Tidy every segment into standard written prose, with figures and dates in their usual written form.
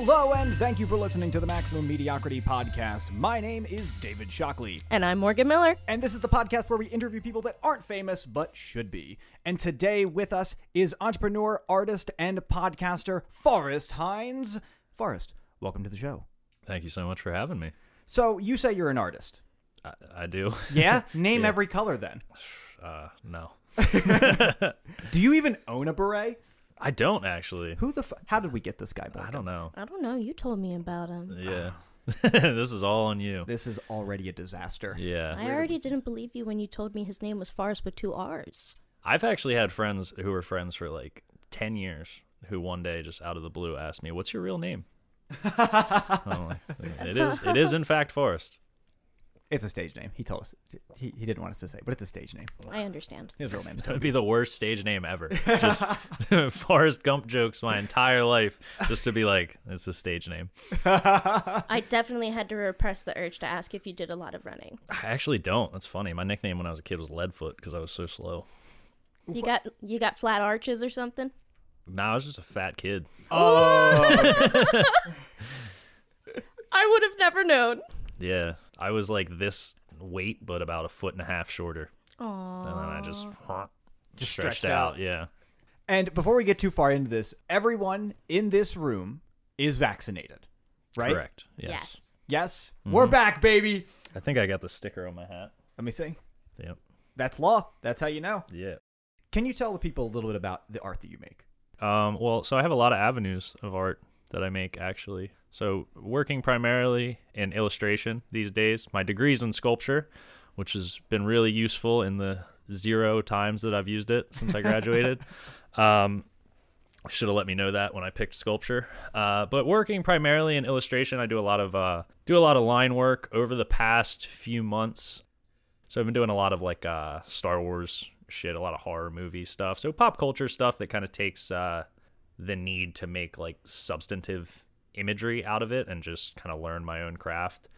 Hello, and thank you for listening to the Maximum Mediocrity Podcast. My name is David Shockley. And I'm Morgan Miller. And this is the podcast where we interview people that aren't famous, but should be. And today with us is entrepreneur, artist, and podcaster, Forrest Hines. Forrest, welcome to the show. Thank you so much for having me. So, you say you're an artist. I do. Yeah? Name Yeah. every color then. No. Do you even own a beret? I don't actually. How did we get this guy back? I don't know. I don't know. You told me about him. Yeah. This is all on you. This is already a disaster. Yeah. I already didn't believe you when you told me his name was Forrest with 2 R's. I've actually had friends who were friends for like 10 years who one day just out of the blue asked me, "What's your real name?" I'm like, it is in fact Forrest. It's a stage name. He told us. He didn't want us to say, but it's a stage name. I understand. His real name's It would Toby. be the worst stage name ever. Just Forrest Gump jokes my entire life just to be like, it's a stage name. I definitely had to repress the urge to ask if you did a lot of running. I actually don't. That's funny. My nickname when I was a kid was Leadfoot because I was so slow. You got flat arches or something? No, I was just a fat kid. Oh. I would have never known. Yeah, I was like this weight, but about 1.5 feet shorter. Aww. And then I just stretched out. Yeah. And before we get too far into this, everyone in this room is vaccinated, right? Correct. Yes. Yes? We're back, baby. I think I got the sticker on my hat. Let me see. Yep. That's law. That's how you know. Yeah. Can you tell the people a little bit about the art that you make? Well, so I have a lot of avenues of art that I make, actually. So working primarily in illustration these days. My degree's in sculpture, which has been really useful in the 0 times that I've used it since I graduated. Should have let me know that when I picked sculpture. But working primarily in illustration, I do a lot of line work over the past few months. So I've been doing a lot of like Star Wars shit, a lot of horror movie stuff. So pop culture stuff that kind of takes the need to make like substantive imagery out of it and just kind of learn my own craft.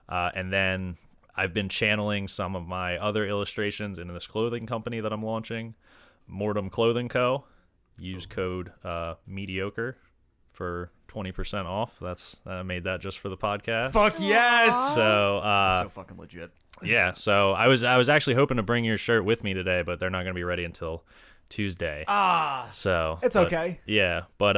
And then I've been channeling some of my other illustrations into this clothing company that I'm launching, Mortem Clothing Co. Use code mediocre for 20% off. I made that just for the podcast. Fuck yes! So fucking legit. yeah, so I was actually hoping to bring your shirt with me today, but they're not going to be ready until Tuesday. So It's okay. Yeah, but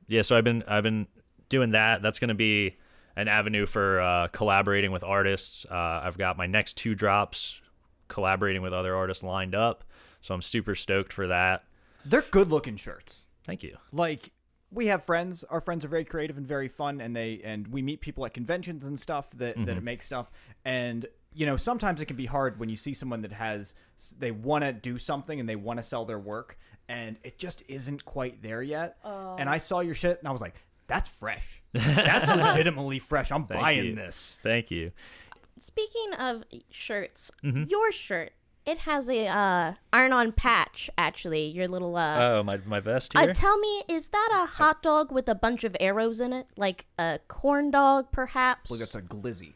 yeah, so I've been doing that. That's going to be an avenue for collaborating with artists. I've got my next 2 drops collaborating with other artists lined up, so I'm super stoked for that. They're good-looking shirts. Thank you. Like, we have friends. Our friends are very creative and very fun, and we meet people at conventions and stuff that make stuff. And, you know, sometimes it can be hard when you see someone that they want to do something and they want to sell their work, and it just isn't quite there yet. And I saw your shit, and I was like, that's fresh. That's legitimately fresh. I'm buying this. Thank you. Speaking of shirts, your shirt, it has a iron-on patch, actually. Your little... Oh, my vest here? Tell me, is that a hot dog with a bunch of arrows in it? Like a corn dog, perhaps? Look, it's a glizzy.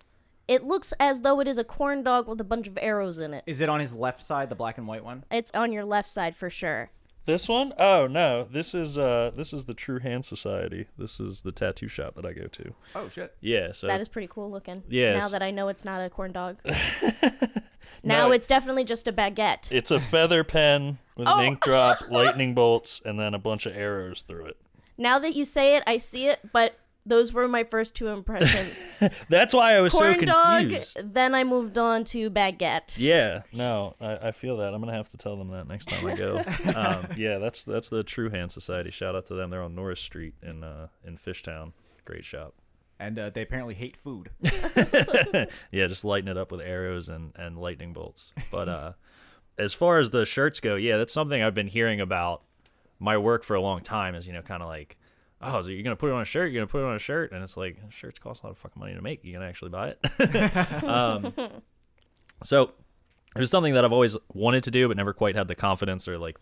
It looks as though it is a corn dog with a bunch of arrows in it. Is it on his left side, the black and white one? It's on your left side for sure. This one? Oh no, this is the True Hand Society. This is the tattoo shop that I go to. Oh shit. Yeah, so That is pretty cool looking. Yes. Now that I know it's not a corn dog. Now it's definitely just a baguette. it's a feather pen with an ink drop, lightning bolts, and then a bunch of arrows through it. Now that you say it, I see it, but those were my first 2 impressions. That's why I was so Corn dog, confused. then I moved on to baguette. Yeah, no, I feel that. I'm gonna have to tell them that next time I go. Yeah, that's the True Hand Society. Shout out to them. They're on Norris Street in Fishtown. Great shop. And they apparently hate food. Yeah, just lighting it up with arrows and lightning bolts. But as far as the shirts go, yeah, that's something I've been hearing about my work for a long time. Is, you know, kind of like, oh, so you're gonna put it on a shirt? You're gonna put it on a shirt? And it's like, shirts cost a lot of fucking money to make. You gonna actually buy it? So it was something that I've always wanted to do, but never quite had the confidence or like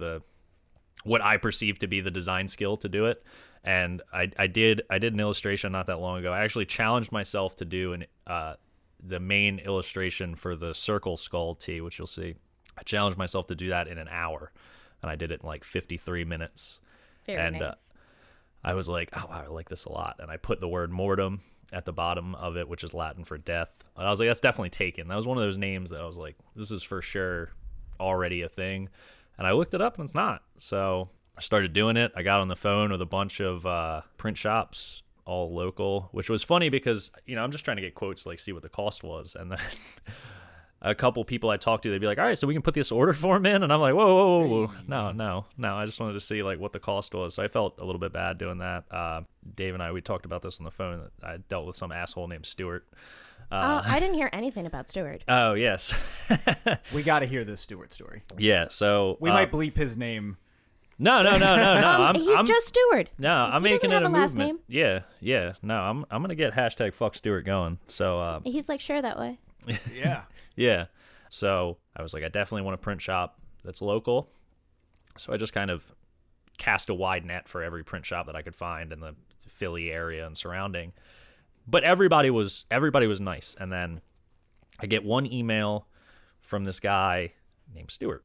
what I perceive to be the design skill to do it. And I did an illustration not that long ago. I actually challenged myself to do the main illustration for the Circle Skull tee, which you'll see. I challenged myself to do that in an hour, and I did it in like 53 minutes. Very nice. I was like, oh, wow, I like this a lot. And I put the word mortem at the bottom of it, which is Latin for death. And I was like, that's definitely taken. That was one of those names that I was like, this is for sure already a thing. And I looked it up and it's not. So I started doing it. I got on the phone with a bunch of print shops, all local, which was funny because, I'm just trying to get quotes to like see what the cost was. And then a couple people I talked to, they'd be like, all right, so we can put this order form in. And I'm like, whoa. No. I just wanted to see like what the cost was. So I felt a little bit bad doing that. Dave and we talked about this on the phone. I dealt with some asshole named Stuart. I didn't hear anything about Stuart. Oh, yes. We got to hear this Stuart story. Yeah, so... We might bleep his name. No. He's just Stuart. No, I'm making it a last movement. Name. Yeah. No, I'm going to get hashtag fuck Stuart going. So... he's like, share that way. Yeah. Yeah. So I was like, I definitely want a print shop that's local. So I just kind of cast a wide net for every print shop that I could find in the Philly area and surrounding. But everybody was nice. And then I get one email from this guy named Stuart.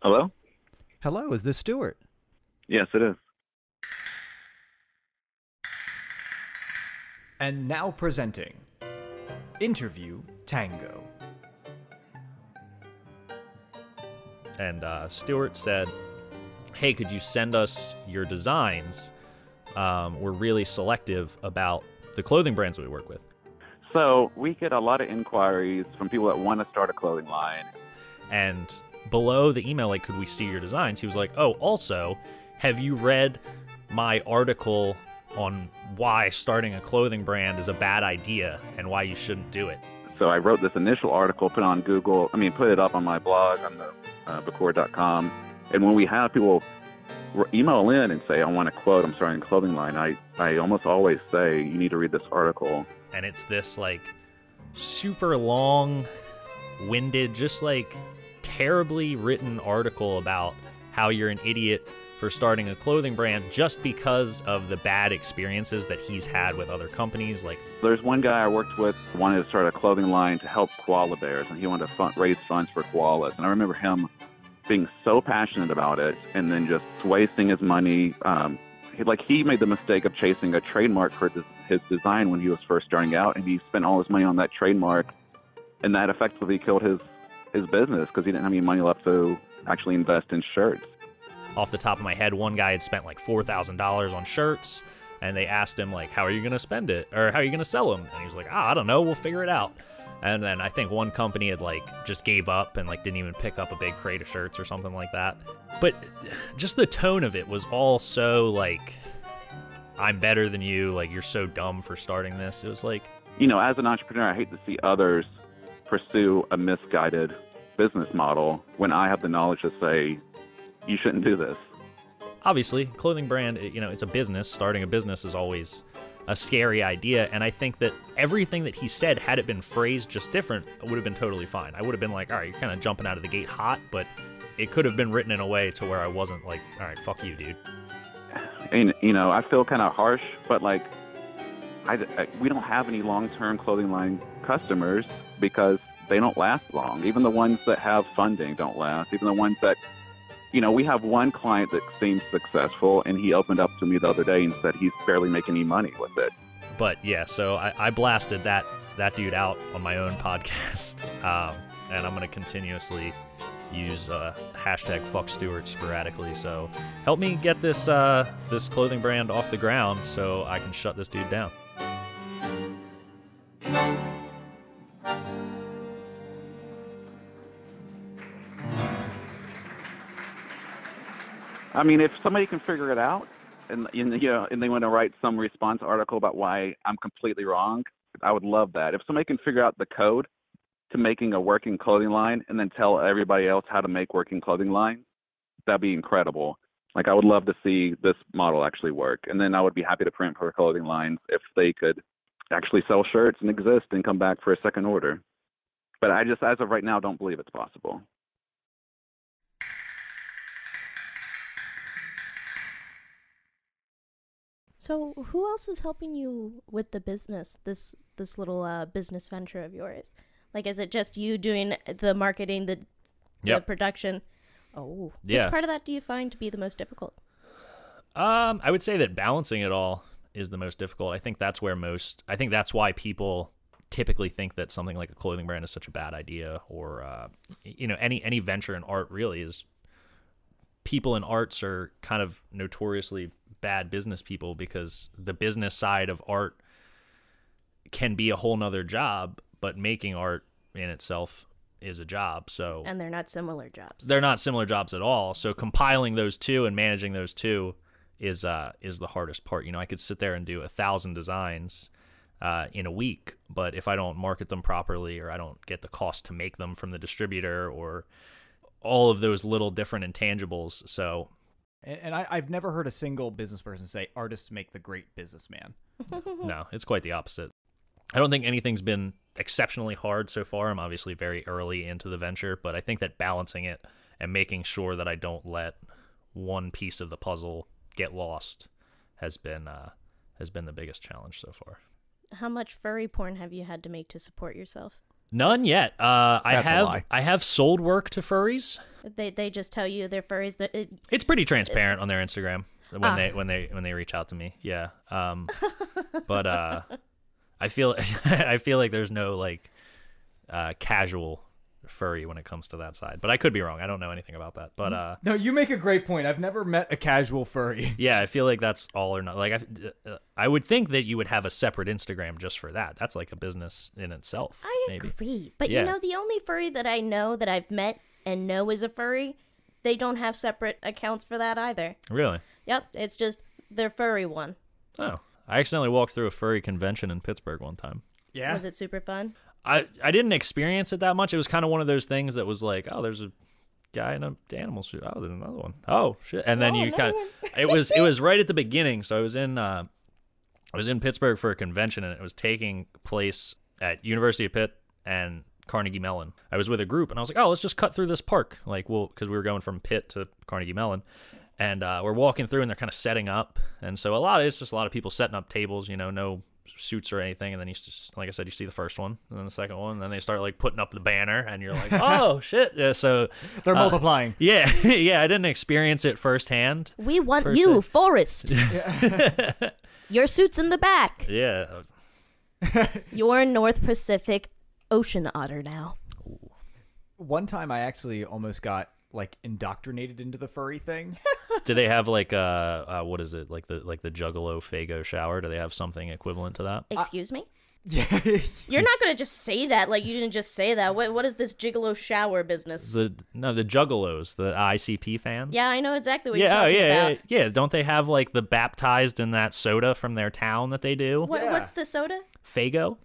Hello? Hello, is this Stuart? Yes, it is. And now presenting Interview Tango. And Stuart said, hey, could you send us your designs? We're really selective about the clothing brands that we work with. So we get a lot of inquiries from people that want to start a clothing line. And below the email, like, could we see your designs? He was like, oh, also, have you read my article on why starting a clothing brand is a bad idea and why you shouldn't do it? So I wrote this initial article, put it up on my blog on the Bacour.com. And when we have people email in and say, I want to quote, I'm starting a clothing line, I almost always say, you need to read this article. And it's this like super long-winded, just like terribly written article about how you're an idiot for starting a clothing brand just because of the bad experiences that he's had with other companies. Like, there's one guy I worked with wanted to start a clothing line to help koala bears, and he wanted to raise funds for koalas. And I remember him being so passionate about it and then just wasting his money. He made the mistake of chasing a trademark for his design when he was first starting out, and he spent all his money on that trademark, and that effectively killed his business because he didn't have any money left to actually invest in shirts. Off the top of my head, one guy had spent like $4,000 on shirts, and they asked him like, how are you going to spend it? Or how are you going to sell them? And he was like, I don't know, we'll figure it out. And then I think one company had like just gave up and like didn't even pick up a big crate of shirts or something like that. But just the tone of it was all so like, I'm better than you, like you're so dumb for starting this. It was like, as an entrepreneur, I hate to see others pursue a misguided business model when I have the knowledge to say, you shouldn't do this. Obviously, clothing brand, it's a business. Starting a business is always a scary idea, and I think that everything that he said, had it been phrased just different, would have been totally fine. I would have been like, all right, you're kind of jumping out of the gate hot, but it could have been written in a way to where I wasn't like, all right, fuck you, dude. And, I feel kind of harsh, but like, we don't have any long-term clothing line customers because they don't last long. Even the ones that have funding don't last. Even the ones that, we have one client that seems successful, and he opened up to me the other day and said he's barely making any money with it. But yeah, so I blasted that dude out on my own podcast, and I'm going to continuously use hashtag fuck Stuart sporadically. So help me get this clothing brand off the ground so I can shut this dude down. I mean, if somebody can figure it out and they want to write some response article about why I'm completely wrong, I would love that. If somebody can figure out the code to making a working clothing line and then tell everybody else how to make working clothing lines, that'd be incredible. Like, I would love to see this model actually work. And then I would be happy to print for clothing lines if they could actually sell shirts and exist and come back for a second order. But I just, as of right now, don't believe it's possible. So who else is helping you with the business, this little business venture of yours? Like, is it just you doing the marketing, the production? Oh. Yeah. Which part of that do you find to be the most difficult? I would say that balancing it all is the most difficult. I think that's why people typically think that something like a clothing brand is such a bad idea, or any venture in art really is. People in arts are kind of notoriously bad business people because the business side of art can be a whole nother job, but making art in itself is a job. So And they're not similar jobs. they're not similar jobs at all. So compiling those two and managing those two is the hardest part. I could sit there and do 1,000 designs in a week, but if I don't market them properly, or I don't get the cost to make them from the distributor, or all of those little different intangibles. So, and I've never heard a single business person say artists make the great businessman. no, it's quite the opposite. I don't think anything's been exceptionally hard so far. I'm obviously very early into the venture, but I think that balancing it and making sure that I don't let one piece of the puzzle get lost has been the biggest challenge so far. How much furry porn have you had to make to support yourself? None yet. That's a lie. I have sold work to furries. They just tell you they're furries. It's pretty transparent on their Instagram when they reach out to me. Yeah. But I feel like there's no like casual furry when it comes to that side. But I could be wrong. I don't know anything about that. But No, you make a great point. I've never met a casual furry. yeah, I feel like that's all or not. Like I would think that you would have a separate Instagram just for that. That's like a business in itself. I maybe. agree. But Yeah. the only furry that I know that I've met and know is a furry, they don't have separate accounts for that either. Really? Yep, it's just their furry one. Oh, I accidentally walked through a furry convention in Pittsburgh one time. Yeah. Was it super fun? I didn't experience it that much. It was kind of one of those things that was like, oh, there's a guy in an animal suit. Oh, there's another one. Oh shit! And then you kind of, it was right at the beginning. So I was in Pittsburgh for a convention, and it was taking place at University of Pitt and Carnegie Mellon. I was with a group, and I was like, oh, let's just cut through this park, like because we were going from Pitt to Carnegie Mellon, and we're walking through, and they're kind of setting up, and so it's just a lot of people setting up tables, no suits or anything, and then like I said, you see the first one and then the second one, and then they start like putting up the banner, and you're like, oh shit. Yeah, so They're multiplying. yeah. I didn't experience it firsthand. We want Per you, se. Forrest. Your suit's in the back. Yeah. You're North Pacific Ocean Otter now. One time I actually almost got like indoctrinated into the furry thing. Do they have like what is it, like the Juggalo Fago shower? Do they have something equivalent to that? Excuse me? Yeah. You're not going to just say that like you didn't just say that. What is this gigolo shower business? The Juggalos, the ICP fans. Yeah, I know exactly what you're talking about. Yeah. Don't they have like the baptized in that soda from their town that they do? What, Yeah. What's the soda? Fago?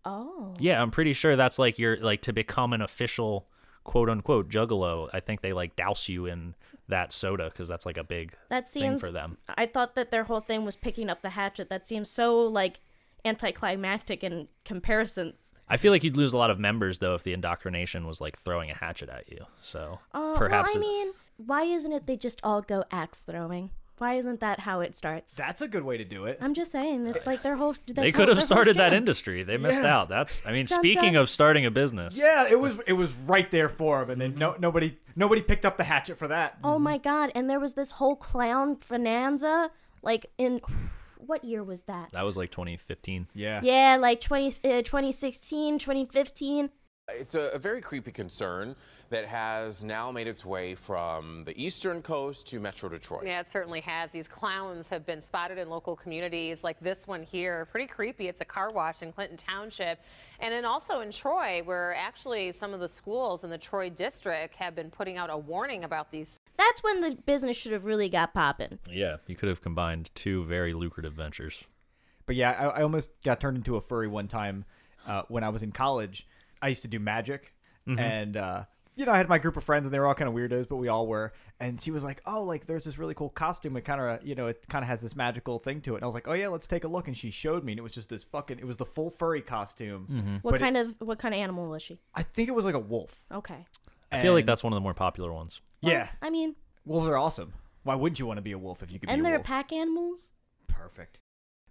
Oh. Yeah, I'm pretty sure that's like to become an official quote unquote juggalo. I think they like douse you in that soda because that's like a big That thing seems for them. I thought that their whole thing was picking up the hatchet. That seems so like anticlimactic in comparisons. I feel like you'd lose a lot of members though if the indoctrination was like throwing a hatchet at you. So perhaps well, I mean, why isn't it they just all go axe throwing? Why isn't that how it starts? That's a good way to do it. I'm just saying, it's like their whole. they could have started that industry. They missed Yeah. out. Dun, Speaking dun. of starting a business. Yeah, it was right there for him, and then nobody picked up the hatchet for that. Oh my god! And there was this whole clown bonanza, like in what year was that? That was like 2015. Yeah. Yeah, like 2016, 2015. It's a very creepy concern that has now made its way from the eastern coast to Metro Detroit. Yeah, it certainly has. These clowns have been spotted in local communities like this one here. Pretty creepy. It's a car wash in Clinton Township. And then also in Troy, where actually some of the schools in the Troy district have been putting out a warning about these. That's when the business should have really got popping. Yeah, you could have combined two very lucrative ventures. But yeah, I almost got turned into a furry one time when I was in college. I used to do magic, and I had my group of friends, and they were all kind of weirdos, but we all were. And she was like, "Oh, like there's this really cool costume. It kind of, it kind of has this magical thing to it." And I was like, "Oh yeah, let's take a look." And she showed me, and it was just it was the full furry costume. What kind of animal was she? I think it was like a wolf. Okay. I feel like And- that's one of the more popular ones. Yeah, I mean, wolves are awesome. Why wouldn't you want to be a wolf if you could and be a they're wolf? pack animals. Perfect.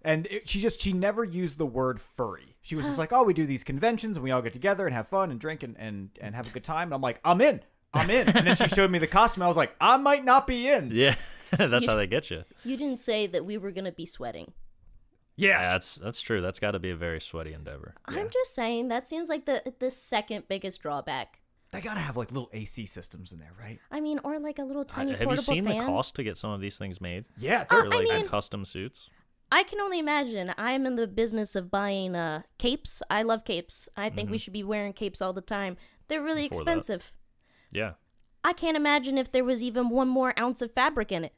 And she never used the word furry. She was just like, oh, we do these conventions and we all get together and have fun and drink and have a good time. And I'm like, I'm in. I'm in. And then she showed me the costume. I was like, I might not be in. Yeah, that's how they get you. You didn't say that we were gonna be sweating. Yeah. That's true. That's got to be a very sweaty endeavor. I'm just saying that seems like the second biggest drawback. They gotta have like little AC systems in there, right? I mean, or like a little tiny Have you portable seen fan. the cost to get some of these things made? Yeah. For I like mean- custom suits? I can only imagine. I'm in the business of buying capes. I love capes. I think we should be wearing capes all the time. They're really For that. expensive. Yeah. I can't imagine if there was even 1 more ounce of fabric in it.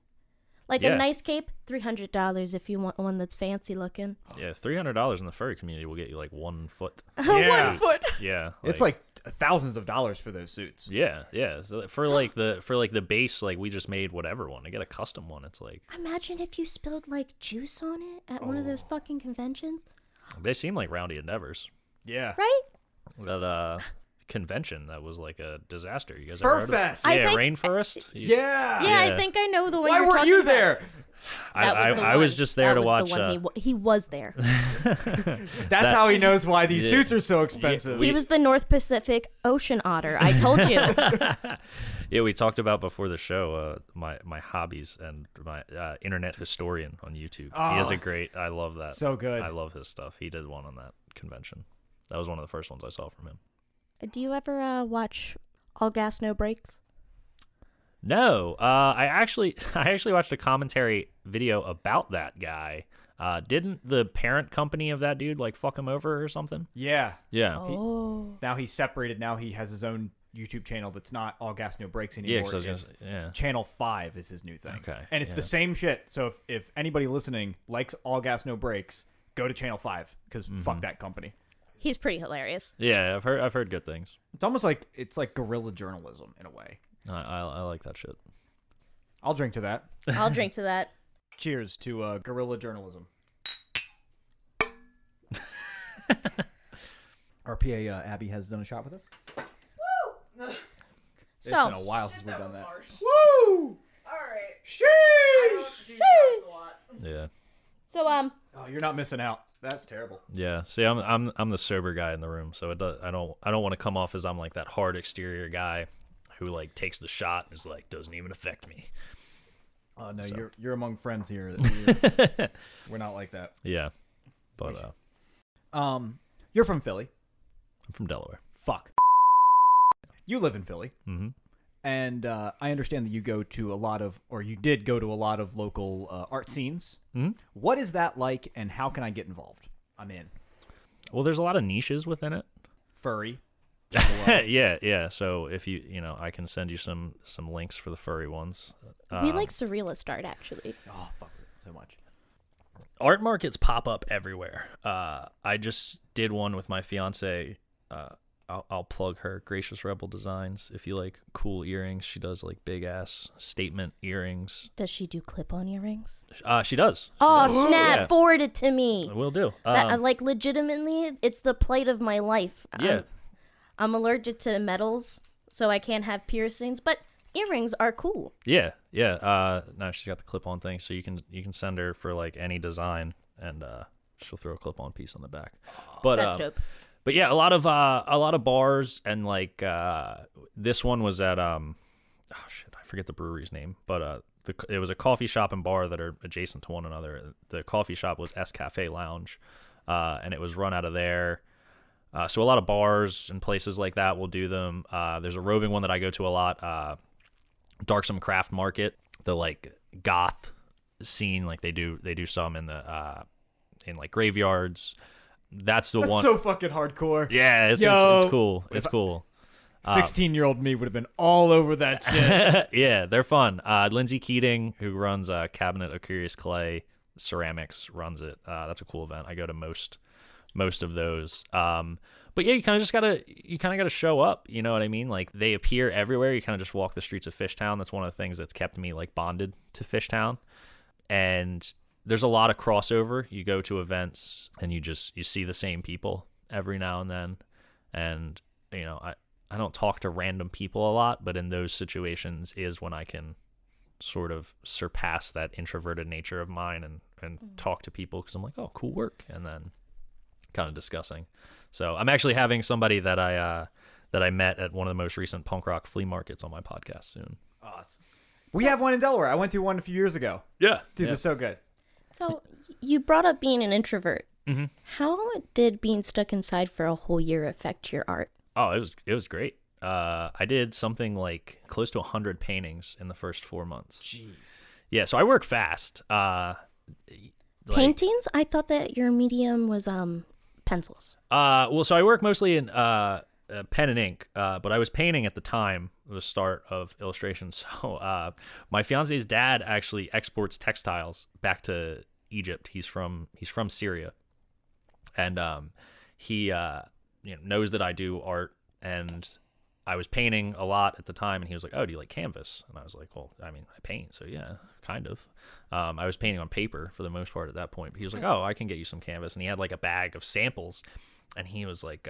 Like Yeah. a nice cape, $300 if you want one that's fancy looking. Yeah, $300 in the furry community will get you like 1 foot. Yeah. 1 foot. Yeah. It's like thousands of dollars for those suits. Yeah, yeah. So for the base, like we just made whatever one. To get a custom one, it's like Imagine if you spilled like juice on it at one of those fucking conventions, they seem like roundy endeavors. Yeah. right? That convention that was like a disaster. You guys ever heard of it? Furfest. I Yeah, think- Rainforest. Yeah. Yeah, I Yeah. think I know the one. Why you're weren't talking you about. there? That the I was one. just there That to was watch. the one he was there. That's how he knows why these Yeah. suits are so expensive. He was the North Pacific Ocean Otter. I told you. Yeah, we talked about before the show my hobbies and my internet historian on YouTube. Oh, He has a great. I love that. so good. I love his stuff. He did one on that convention. That was one of the first ones I saw from him. Do you ever watch All Gas No Brakes? No, I actually watched a commentary video about that guy. Didn't the parent company of that dude like fuck him over or something? Yeah. Yeah. Oh. Now he's separated. Now he has his own YouTube channel that's not All Gas No Brakes Yeah, anymore. 'cause I was gonna It's say, yeah. Channel 5 is his new thing. Okay, And it's yeah. the same shit. So if anybody listening likes All Gas No Brakes, go to Channel 5 because Mm-hmm. fuck that company. He's pretty hilarious. Yeah, I've heard good things. It's almost like guerrilla journalism in a way. I like that shit. I'll drink to that. I'll drink to that. Cheers to guerrilla journalism. Our PA Abby has done a shot with us. Woo! It's So- been a while since we've done that. Woo! Alright. Sheesh! Yeah. So Oh, you're not missing out. That's terrible. Yeah. See, I'm the sober guy in the room, so I don't want to come off as I'm like that hard exterior guy who like takes the shot and is like doesn't even affect me. Oh no, So. you're among friends here. We're not like that. Yeah. But You're from Philly. I'm from Delaware. Fuck. You live in Philly. Mm-hmm. And I understand that you go to a lot of, or you did go to a lot of local art scenes. Mm-hmm. What is that like, and how can I get involved? I'm in. Well, there's a lot of niches within it. Furry. Yeah. So if I can send you some links for the furry ones. we like surrealist art, actually. Oh, fuck it so much. Art markets pop up everywhere. I just did one with my fiance. I'll plug her, Gracious Rebel Designs. If you like cool earrings, she does like big ass statement earrings. Does she do clip-on earrings? She does. Oh, snap! Yeah. Forward it to me. Will do. That, like, legitimately, it's the plight of my life. Yeah. I'm allergic to metals, so I can't have piercings, but earrings are cool. Yeah. No, she's got the clip-on thing, so you can send her for like any design, and she'll throw a clip-on piece on the back. But That's dope. But yeah, a lot of bars, and like this one was at I forget the brewery's name, but it was a coffee shop and bar that are adjacent to one another. The coffee shop was S Cafe Lounge, and it was run out of there. So a lot of bars and places like that will do them. There's a roving one that I go to a lot, Darksome Craft Market, the like goth scene. Like they do some in the in like graveyards. That's the one. So fucking hardcore. Yeah, it's cool. It's cool. 16-year-old me would have been all over that shit. Yeah, they're fun. Lindsay Keating, who runs Cabinet of Curious Clay Ceramics, runs it. That's a cool event. I go to most of those. But yeah, you kind of gotta show up. You know what I mean? Like they appear everywhere. You kind of just walk the streets of Fishtown. That's one of the things that's kept me like bonded to Fishtown. And there's a lot of crossover. You go to events and you see the same people every now and then. And I don't talk to random people a lot, but in those situations is when I can sort of surpass that introverted nature of mine and talk to people, because I'm like, oh, cool work, and then kind of discussing. So I'm actually having somebody that that I met at one of the most recent punk rock flea markets on my podcast soon. Awesome. We have one in Delaware. I went through one a few years ago. Yeah. Dude, they're so good. So you brought up being an introvert. Mm-hmm. How did being stuck inside for a whole year affect your art? Oh, it was great. I did something like close to 100 paintings in the first 4 months. Jeez. Yeah, so I work fast. Paintings? I thought that your medium was pencils. Well, so I work mostly in pen and ink, but I was painting at the time, the start of illustration. So my fiance's dad actually exports textiles back to Egypt. He's from Syria, and he knows that I do art, and I was painting a lot at the time, and he was like, "Oh, do you like canvas?" And I was like, "Well, I mean, I paint, so yeah, kind of." I was painting on paper for the most part at that point. But he was like, "Oh, I can get you some canvas," and he had like a bag of samples, and he was like,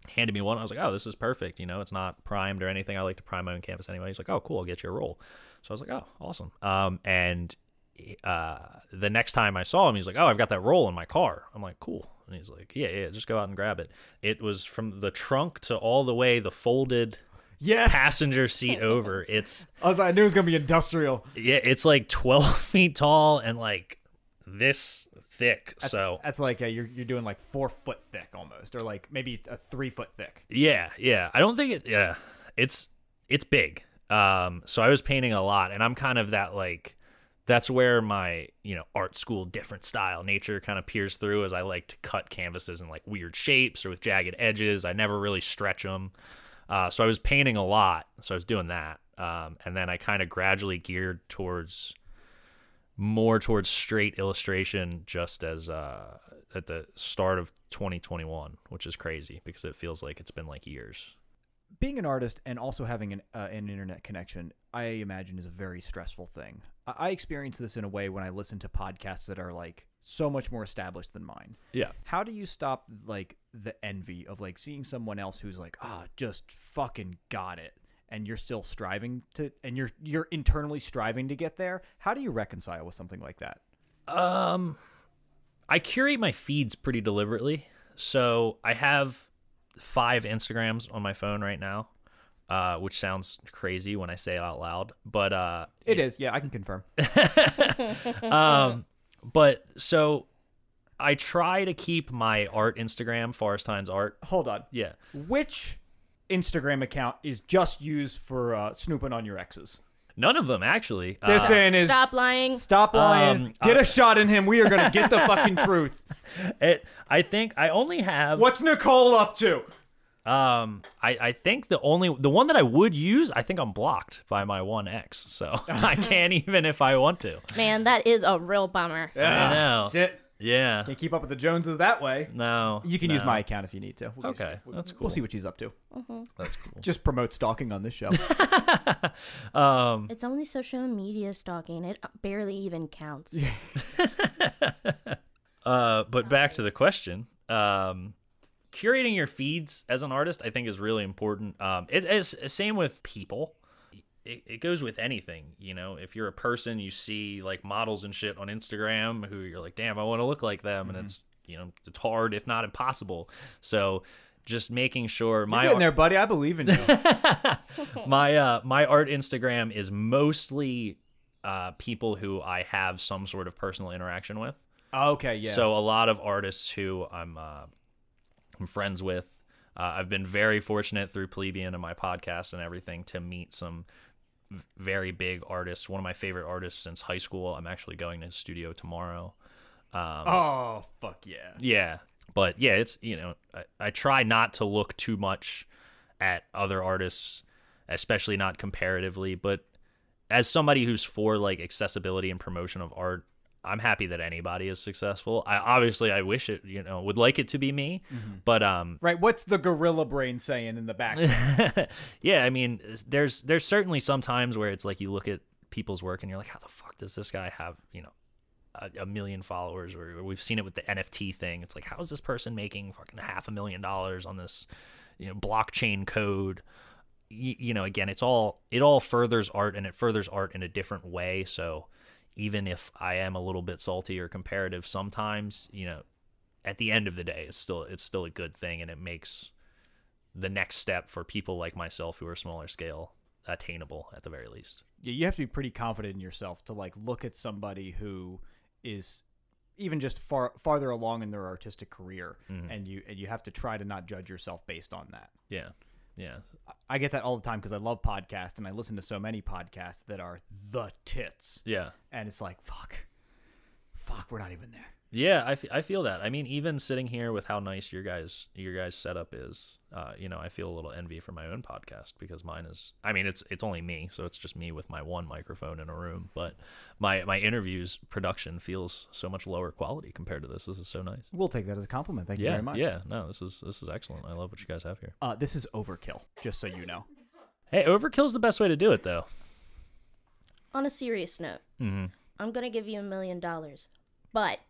handed me one. I was like, "Oh, this is perfect. It's not primed or anything. I like to prime my own canvas anyway." He's like, "Oh, cool. I'll get you a roll." So I was like, "Oh, awesome." And the next time I saw him, he's like, "Oh, I've got that roll in my car." I'm like, "Cool." And he's like, yeah, just go out and grab it. It was from the trunk to all the way the folded passenger seat over. I knew it was going to be industrial. Yeah, it's like 12 feet tall and like this thick. That's like you're doing like 4 foot thick almost, or like maybe a 3 foot thick. Yeah. I don't think it's big. So I was painting a lot, and I'm kind of that like, that's where my, art school different style nature kind of peers through, as I like to cut canvases in like weird shapes or with jagged edges. I never really stretch them. So I was painting a lot. So I was doing that. And then I kind of gradually geared more towards straight illustration just as at the start of 2021, which is crazy because it feels like it's been like years. Being an artist and also having an internet connection, I imagine, is a very stressful thing. I experience this in a way when I listen to podcasts that are like so much more established than mine. Yeah. How do you stop like the envy of like seeing someone else who's like, just fucking got it, and you're still striving to, and you're internally striving to get there? How do you reconcile with something like that? I curate my feeds pretty deliberately. So I have 5 Instagrams on my phone right now, which sounds crazy when I say it out loud, but it is. Yeah, I can confirm. But so I try to keep my art Instagram, Forrest Hines Art. Hold on. Yeah. Which Instagram account is just used for snooping on your exes? None of them, actually. This is Stop lying. Stop lying. Get a shot in him. We are going to get the fucking truth. I think I only have... What's Nicole up to? I think the one that I would use, I think I'm blocked by my one ex, so I can't even if I want to. Man, that is a real bummer. I know. Shit. Yeah. Can't keep up with the Joneses that way. No. You can use my account if you need to. Okay, that's cool. We'll see what she's up to. That's cool. Just promote stalking on this show. It's only social media stalking. It barely even counts. But back to the question. Curating your feeds as an artist, I think, is really important. It's same with people. It goes with anything, if you're a person, you see like models and shit on Instagram who you're like, damn, I want to look like them. And it's, it's hard, if not impossible. So just making sure You're getting there, buddy. I believe in you. my art Instagram is mostly people who I have some sort of personal interaction with. Okay. Yeah. So a lot of artists who I'm friends with. I've been very fortunate through Plebeian and my podcast and everything to meet some very big artists. One of my favorite artists since high school. I'm actually going to his studio tomorrow. Oh, fuck yeah. Yeah. But yeah, it's, I try not to look too much at other artists, especially not comparatively. But as somebody who's for like accessibility and promotion of art, I'm happy that anybody is successful. I wish it, would like it to be me, but right. What's the gorilla brain saying in the back? Yeah, I mean, there's certainly some times where it's like you look at people's work and you're like, how the fuck does this guy have, a million followers? Or we've seen it with the NFT thing. It's like, how is this person making fucking $500,000 on this, blockchain code? Again, it all furthers art, and it furthers art in a different way. So even if I am a little bit salty or comparative sometimes, at the end of the day, it's still a good thing, and it makes the next step for people like myself who are smaller scale attainable at the very least. Yeah, you have to be pretty confident in yourself to like look at somebody who is even just farther along in their artistic career, and you have to try to not judge yourself based on that. Yeah. Yeah. I get that all the time because I love podcasts and I listen to so many podcasts that are the tits. Yeah. And it's like, fuck, we're not even there. Yeah, I feel that. I mean, even sitting here with how nice your guys' setup is, I feel a little envy for my own podcast because mine is. I mean, it's only me, so it's just me with my one microphone in a room. But my interviews production feels so much lower quality compared to this. This is so nice. We'll take that as a compliment. Thank you very much. Yeah, no, this is excellent. I love what you guys have here. This is overkill, just so you know. Hey, overkill's the best way to do it, though. On a serious note, I'm gonna give you $1 million, but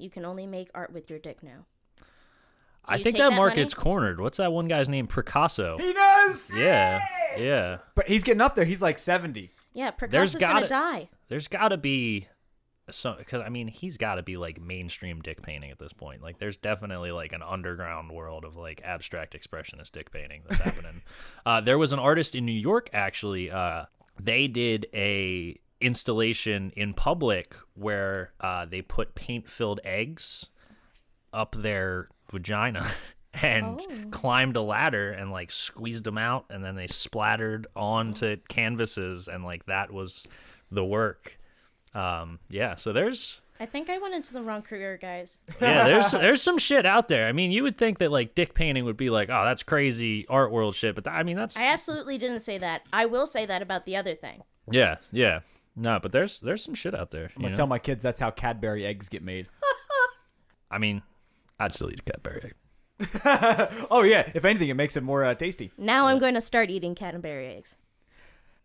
you can only make art with your dick now. I think that market's cornered. What's that one guy's name? Picasso. He does! Yeah, yeah. But he's getting up there. He's like 70. Yeah, Picasso's gonna die. There's got to be some, because I mean, he's got to be like mainstream dick painting at this point. Like, there's definitely like an underground world of like abstract expressionist dick painting that's happening. There was an artist in New York, actually. They did a installation in public where they put paint-filled eggs up their vagina and climbed a ladder and like squeezed them out, and then they splattered onto canvases, and like that was the work. So there's I think I went into the wrong career, guys. yeah, there's some shit out there. I mean, you would think that like dick painting would be like, oh, that's crazy art world shit, but I absolutely didn't say that. I will say that about the other thing. Yeah. No, but there's some shit out there. I'm gonna tell my kids that's how Cadbury eggs get made. I mean, I'd still eat a Cadbury egg. Oh yeah, if anything, it makes it more tasty. Now I'm going to start eating Cadbury eggs.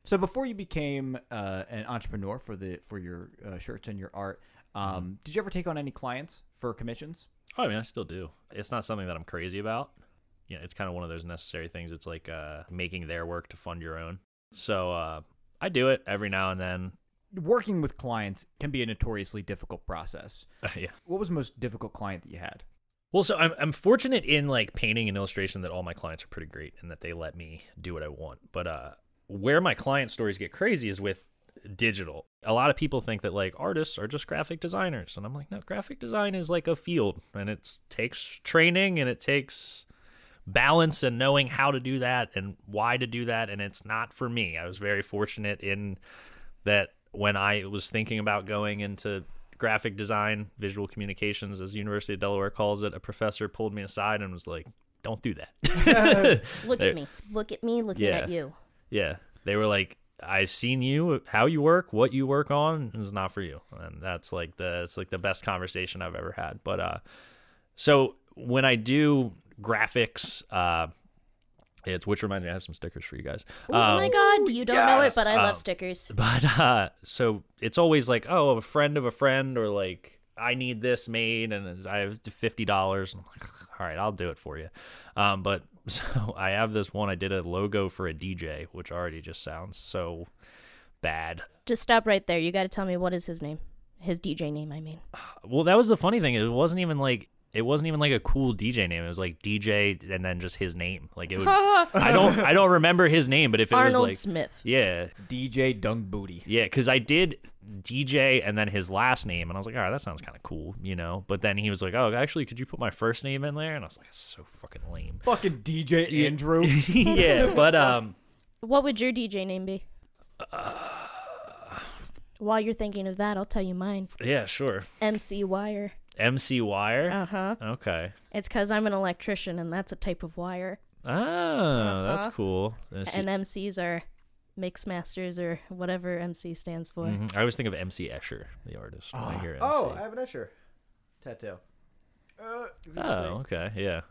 So before you became an entrepreneur for your shirts and your art, did you ever take on any clients for commissions? Oh, I mean, I still do. It's not something that I'm crazy about. You know, it's kind of one of those necessary things. It's like making their work to fund your own. So I do it every now and then. Working with clients can be a notoriously difficult process. Yeah. What was the most difficult client that you had? Well, so I'm fortunate in like painting and illustration that all my clients are pretty great and that they let me do what I want. But where my client stories get crazy is with digital. A lot of people think that like artists are just graphic designers, and I'm like, no, graphic design is like a field, and it takes training and it takes balance and knowing how to do that and why to do that, and it's not for me. I was very fortunate in that when I was thinking about going into graphic design, visual communications, as University of Delaware calls it, a professor pulled me aside and was like, don't do that. Look at me looking at you. Yeah. They were like, I've seen you, how you work, what you work on, and it's not for you. And that's like the best conversation I've ever had. But so when I do graphics, which reminds me, I have some stickers for you guys. Oh my God, you don't know it, but I love stickers. But so it's always like, oh, a friend of a friend, or like, I need this made, and I have $50. And I'm like, all right, I'll do it for you. But so I have this one. I did a logo for a DJ, which already just sounds so bad. Just stop right there. You got to tell me, what is his name? His DJ name, I mean. Well, that was the funny thing. It wasn't even like a cool DJ name. It was like DJ and then just his name. Like it would. I don't remember his name, but if it Arnold was like Smith. Yeah. DJ Dung Booty. Yeah, because I did DJ and then his last name, and I was like, all right, that sounds kind of cool, you know. But then he was like, oh, actually, could you put my first name in there? And I was like, that's so fucking lame. Fucking DJ Andrew. Yeah, but what would your DJ name be? While you're thinking of that, I'll tell you mine. Yeah, sure. MC Wire. MC Wire? Uh-huh. Okay. It's because I'm an electrician, and that's a type of wire. Oh, that's cool. And MCs are mix masters, or whatever MC stands for. I always think of MC Escher, the artist, when I hear MC. Oh, I have an Escher tattoo. Okay. Yeah.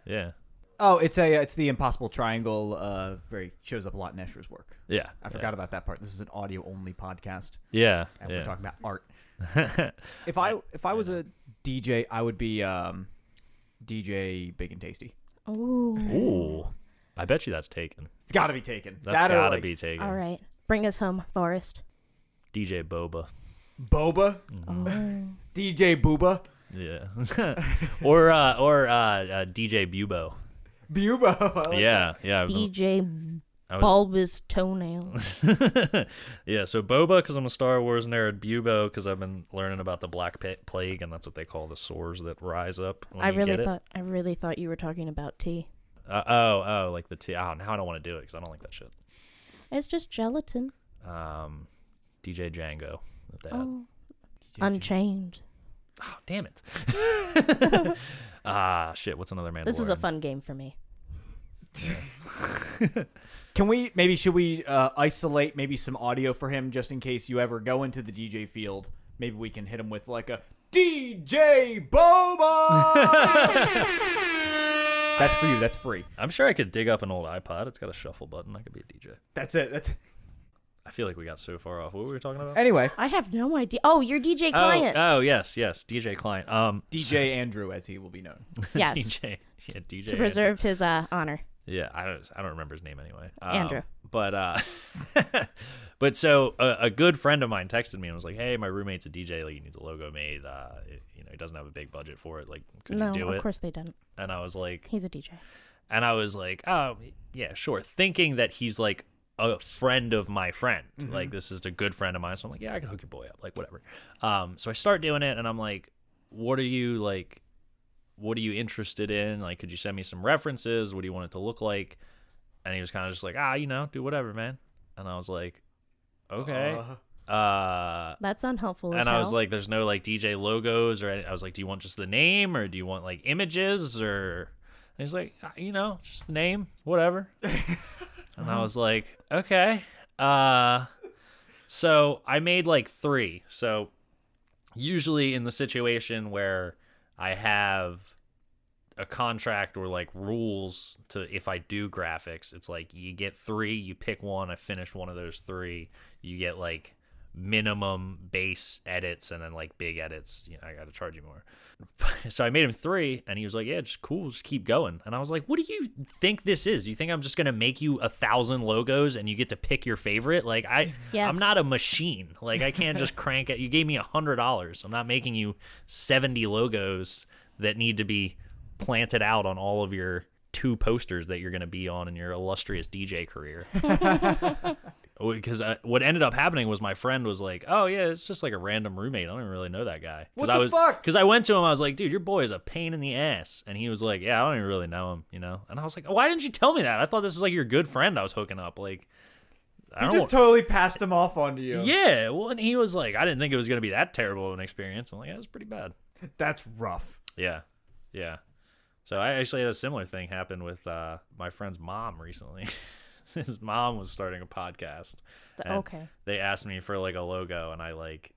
Yeah. Oh, it's the Impossible Triangle. Shows up a lot in Escher's work. Yeah. I forgot about that part. This is an audio only podcast. Yeah. And we're talking about art. If I was a DJ, I would be DJ Big and Tasty. Ooh. I bet you that's taken. It's got to be taken. That's got to be taken. All right. Bring us home, Forrest. DJ Boba. Boba? DJ Booba? Yeah. or DJ Bubo. Bubo. I like Yeah, yeah. DJ I was- Bulbous Toenails. Yeah, so Boba because I'm a Star Wars nerd, Bubo because I've been learning about the Black Plague, and that's what they call the sores that rise up when I you get it. I really thought you were talking about tea. Like the tea. Oh, now I don't want to do it because I don't like that shit. It's just gelatin. DJ Django. With that. Oh, Unchained. Oh, damn it. Shit. What's another Mandalorian? This is a fun game for me. Should we isolate maybe some audio for him just in case you ever go into the DJ field? Maybe we can hit him with like a DJ Boba. That's for you. That's free. I'm sure I could dig up an old iPod. It's got a shuffle button. I could be a DJ. That's it. I feel like we got so far off. What were we talking about? Anyway, I have no idea. Oh, your DJ client. Oh, yes, DJ client. DJ Andrew, as he will be known. Yes. DJ To preserve his honor. Yeah, I don't remember his name anyway. Andrew. But but so a good friend of mine texted me and was like, "Hey, my roommate's a DJ. Like, he needs a logo made. He doesn't have a big budget for it. Like, could you do it?" No, of course they didn't. And I was like, He's a DJ. and I was like, "Oh, yeah, sure." Thinking that he's like a friend of my friend. Like, this is a good friend of mine. So I'm like, "Yeah, I can hook your boy up. Like, whatever." So I start doing it, and I'm like, "What are you interested in? Like, could you send me some references? What do you want it to look like?" And he was kind of just like, do whatever, man. And I was like, okay. That's unhelpful as And hell. I was like, there's no like DJ logos or I was like, do you want just the name or do you want like images or? And he's like, just the name, whatever. And I was like, okay. So I made like 3. So usually in the situation where I have a contract or like rules to if I do graphics, it's like you get 3, you pick one, I finish one of those 3, you get like minimum base edits and then like big edits, I gotta charge you more. So I made him 3 and he was like, yeah, just cool, just keep going. And I was like, what do you think this is? You think I'm just gonna make you 1,000 logos and you get to pick your favorite? Like Yes. I'm not a machine. Like I can't just crank it. You gave me $100. I'm not making you 70 logos that need to be planted out on all of your 2 posters that you're going to be on in your illustrious DJ career. Because what ended up happening was my friend was like, oh yeah, it's just like a random roommate. I don't even really know that guy. What the fuck? Because I went to him, I was like, dude, your boy is a pain in the ass. And he was like, yeah, I don't even really know him, And I was like, why didn't you tell me that? I thought this was like your good friend I was hooking up. Like, You just totally passed him off onto you. Yeah, well, and he was like, I didn't think it was going to be that terrible of an experience. I'm like, yeah, it was pretty bad. That's rough. Yeah. So I actually had a similar thing happen with my friend's mom recently. His mom was starting a podcast. Okay. They asked me for like a logo, and I like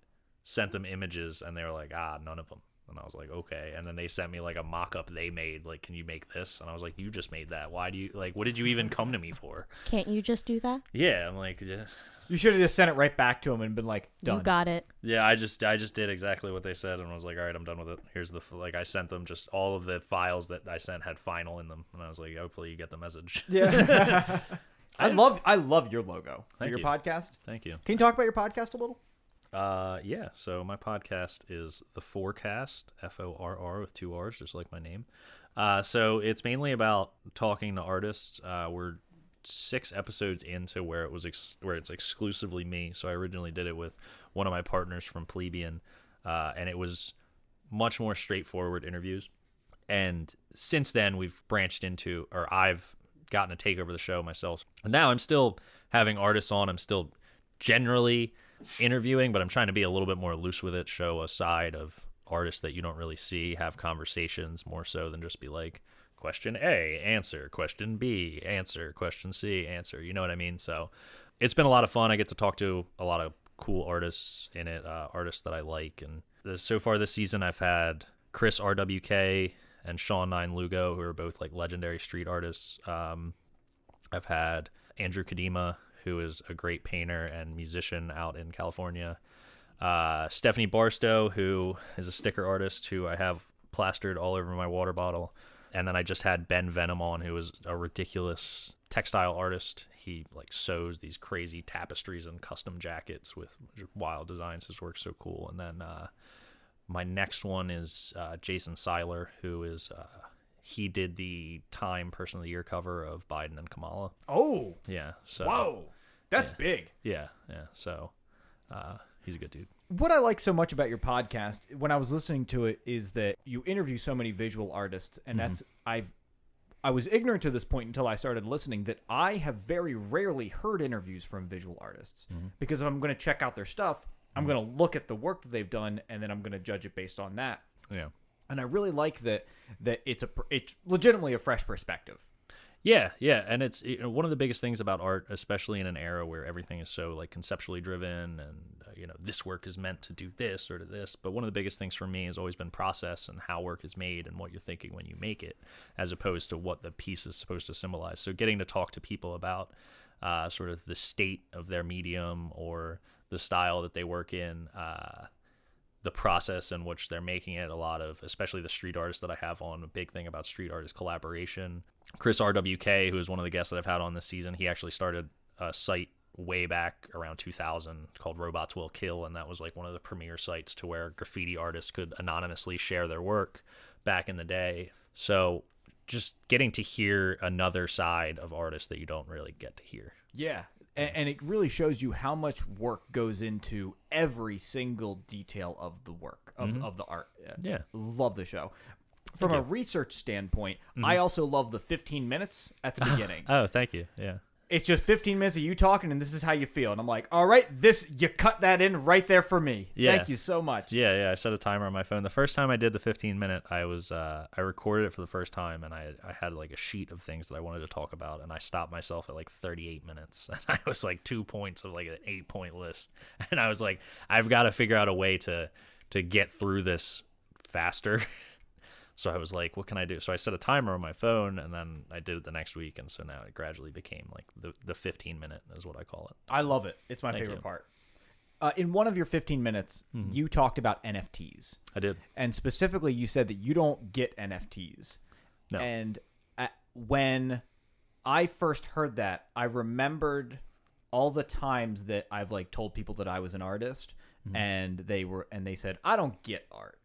sent them images, and they were like, none of them. And I was like, okay. And then they sent me like a mock-up they made, like, can you make this? And I was like, you just made that. Why do you like? What did you even come to me for? Can't you just do that? Yeah, I'm like, yeah. You should have just sent it right back to him and been like, done. You got it. Yeah, I just did exactly what they said and was like, all right, I'm done with it. Here's I sent them just all of the files that I sent had final in them, and I was like, hopefully you get the message. Yeah. I love your logo for Thank your you. podcast. Thank you. Can you talk about your podcast a little? Yeah. So my podcast is The Forecast, FORR with 2 R's, just like my name. So it's mainly about talking to artists. We're 6 episodes into where it was where it's exclusively me. So I originally did it with one of my partners from Plebeian, and it was much more straightforward interviews. And since then, we've branched into, or I've gotten to take over the show myself. And now I'm still having artists on. I'm still generally interviewing, but I'm trying to be a little bit more loose with it, show a side of artists that you don't really see, have conversations more so than just be like, question A, answer, question B, answer, question C, answer. You know what I mean? So it's been a lot of fun. I get to talk to a lot of cool artists in it, artists that I like. And so far this season, I've had Chris RWK and Sean 9 Lugo, who are both like legendary street artists. I've had Andrew Kadima, who is a great painter and musician out in California. Stephanie Barstow, who is a sticker artist who I have plastered all over my water bottle. And then I just had Ben Venom on, who is a ridiculous textile artist. He like sews these crazy tapestries and custom jackets with wild designs. His work's so cool. And then my next one is Jason Seiler, who is he did the Time Person of the Year cover of Biden and Kamala. Oh, Yeah. So whoa, that's yeah. big. Yeah. So he's a good dude. What I like so much about your podcast when I was listening to it is that you interview so many visual artists, and that's I was ignorant to this point until I started listening that I have very rarely heard interviews from visual artists because if I'm going to check out their stuff, I'm going to look at the work that they've done, and then I'm going to judge it based on that. Yeah. And I really like that it's legitimately a fresh perspective. Yeah, and it's one of the biggest things about art, especially in an era where everything is so like conceptually driven, and this work is meant to do this or to this. But one of the biggest things for me has always been process and how work is made and what you're thinking when you make it, as opposed to what the piece is supposed to symbolize. So getting to talk to people about sort of the state of their medium or the style that they work in, the process in which they're making it. A lot of, especially the street artists that I have on, a big thing about street art is collaboration. Chris RWK, who is one of the guests that I've had on this season, he actually started a site way back around 2000 called Robots Will Kill, and that was like one of the premier sites to where graffiti artists could anonymously share their work back in the day. So just getting to hear another side of artists that you don't really get to hear. Yeah. And it really shows you how much work goes into every single detail of the work, of the art. Yeah. Love the show. From a research standpoint, I also love the 15 minutes at the beginning. Oh, thank you. Yeah. It's just 15 minutes of you talking, and this is how you feel. And I'm like, all right, you cut that in right there for me. Yeah. Thank you so much. Yeah. I set a timer on my phone. The first time I did the 15-minute, I recorded it for the first time, and I had like a sheet of things that I wanted to talk about, and I stopped myself at like 38 minutes. And I was like 2 points of like an 8-point list. And I was like, I've got to figure out a way to get through this faster. So I was like, what can I do? So I set a timer on my phone, and then I did it the next week. And so now it gradually became like the 15-minute is what I call it. I love it. It's my favorite part. In one of your 15 minutes, you talked about NFTs. I did. And specifically, you said that you don't get NFTs. No. And when I first heard that, I remembered all the times that I've like told people that I was an artist, and they said, I don't get art.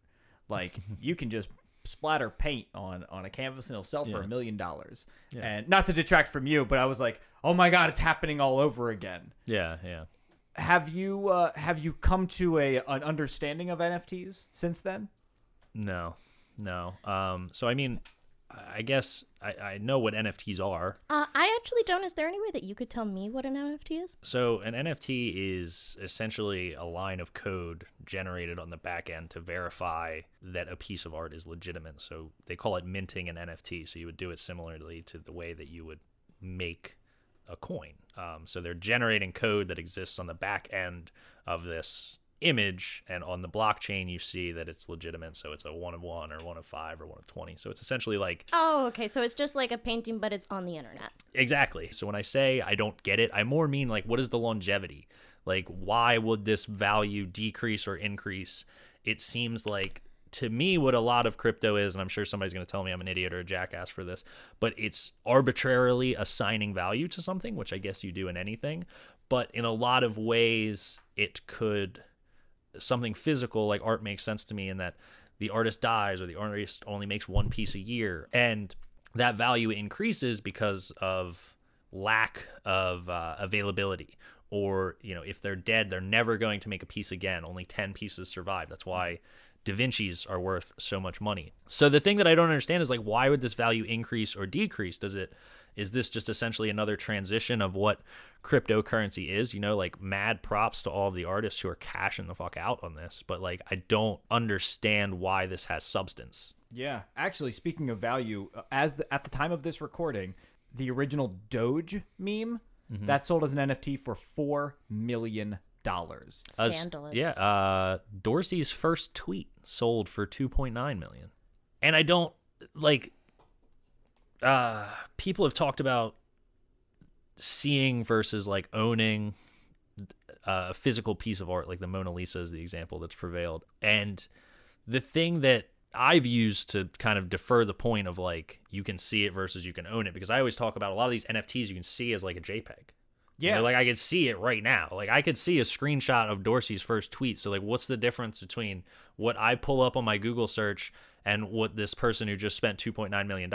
Like, you can just splatter paint on a canvas and it'll sell for $1 million. Yeah. And not to detract from you, but I was like, oh my God, it's happening all over again. Yeah. Have you come to an understanding of NFTs since then? No. So I mean, I guess I know what NFTs are. I actually don't. Is there any way that you could tell me what an NFT is? So an NFT is essentially a line of code generated on the back end to verify that a piece of art is legitimate. So they call it minting an NFT. So you would do it similarly to the way that you would make a coin. So they're generating code that exists on the back end of this image, and on the blockchain you see that it's legitimate, so it's a 1 of 1 or 1 of 5 or 1 of 20. So it's essentially like, oh, okay, so it's just like a painting, but it's on the internet. Exactly. So when I say I don't get it, I more mean like, what is the longevity? Like, why would this value decrease or increase? It seems like, to me, what a lot of crypto is, and I'm sure somebody's going to tell me I'm an idiot or a jackass for this, but it's arbitrarily assigning value to something, which I guess you do in anything. But in a lot of ways, it could, something physical like art makes sense to me in that the artist dies or the artist only makes one piece a year, and that value increases because of lack of availability. Or, if they're dead, they're never going to make a piece again. Only 10 pieces survive. That's why Da Vinci's are worth so much money. So the thing that I don't understand is, like, why would this value increase or decrease? Is this just essentially another transition of what cryptocurrency is? Like, mad props to all of the artists who are cashing the fuck out on this. But, like, I don't understand why this has substance. Yeah. Actually, speaking of value, at the time of this recording, the original Doge meme, that sold as an NFT for $4 million. Scandalous. Dorsey's first tweet sold for $2.9 million. And I don't, like, people have talked about seeing versus like owning a physical piece of art, like the Mona Lisa is the example that's prevailed. And the thing that I've used to kind of defer the point of like, you can see it versus you can own it, because I always talk about a lot of these NFTs you can see as like a JPEG. Yeah. Like, I could see it right now. Like, I could see a screenshot of Dorsey's first tweet. So, like, what's the difference between what I pull up on my Google search and what this person who just spent $2.9 million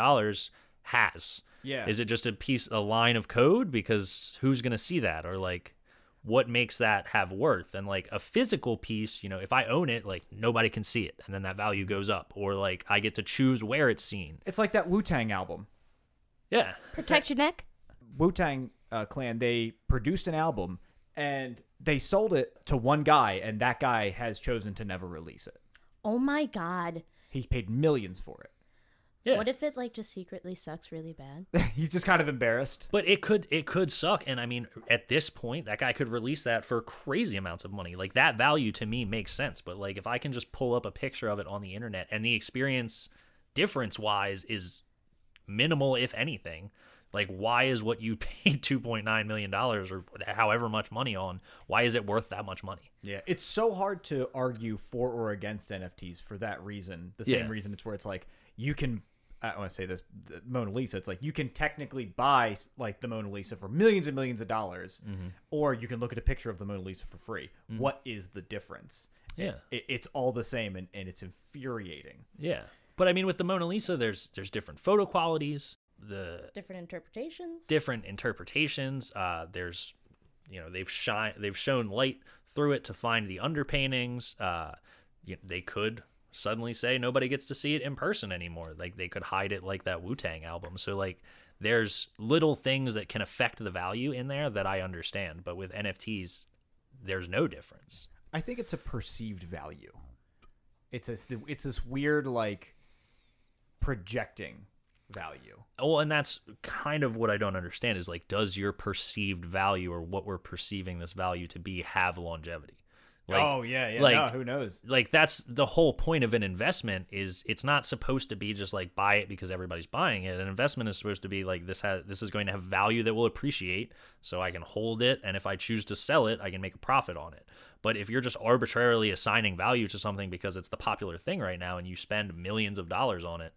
has. Yeah. Is it just a line of code? Because who's going to see that? Or like, what makes that have worth? And like a physical piece, you know, if I own it, like nobody can see it, and then that value goes up. Or like I get to choose where it's seen. It's like that Wu-Tang album. Yeah. Protect your neck. Wu-Tang Clan, they produced an album and they sold it to one guy, and that guy has chosen to never release it. Oh my God. He paid millions for it. Yeah. What if it like just secretly sucks really bad? He's just kind of embarrassed. But it could suck. And I mean, at this point, that guy could release that for crazy amounts of money. Like that value to me makes sense. But like if I can just pull up a picture of it on the internet and the experience difference wise is minimal, if anything, like why is what you paid $2.9 million or however much money on, why is it worth that much money? Yeah, it's so hard to argue for or against NFTs for that reason. The same reason it's where it's like you can, I want to say this, the Mona Lisa, it's like you can technically buy like the Mona Lisa for millions and millions of dollars, or you can look at a picture of the Mona Lisa for free. What is the difference? Yeah. It's all the same, and it's infuriating. Yeah. But I mean, with the Mona Lisa, there's different photo qualities, the Different interpretations. There's, you know, they've shown light through it to find the underpaintings. They could suddenly say nobody gets to see it in person anymore. Like they could hide it like that Wu-Tang album. So like there's little things that can affect the value in there that I understand. But with NFTs, there's no difference. I think it's a perceived value. It's this weird like projecting value. Well, and that's kind of what I don't understand is like, does your perceived value or what we're perceiving this value to be have longevity? Like, like, no, who knows? Like that's the whole point of an investment is it's not supposed to be just like buy it because everybody's buying it. An investment is supposed to be like this is going to have value that will appreciate, so I can hold it, and if I choose to sell it, I can make a profit on it. But if you're just arbitrarily assigning value to something because it's the popular thing right now and you spend millions of dollars on it,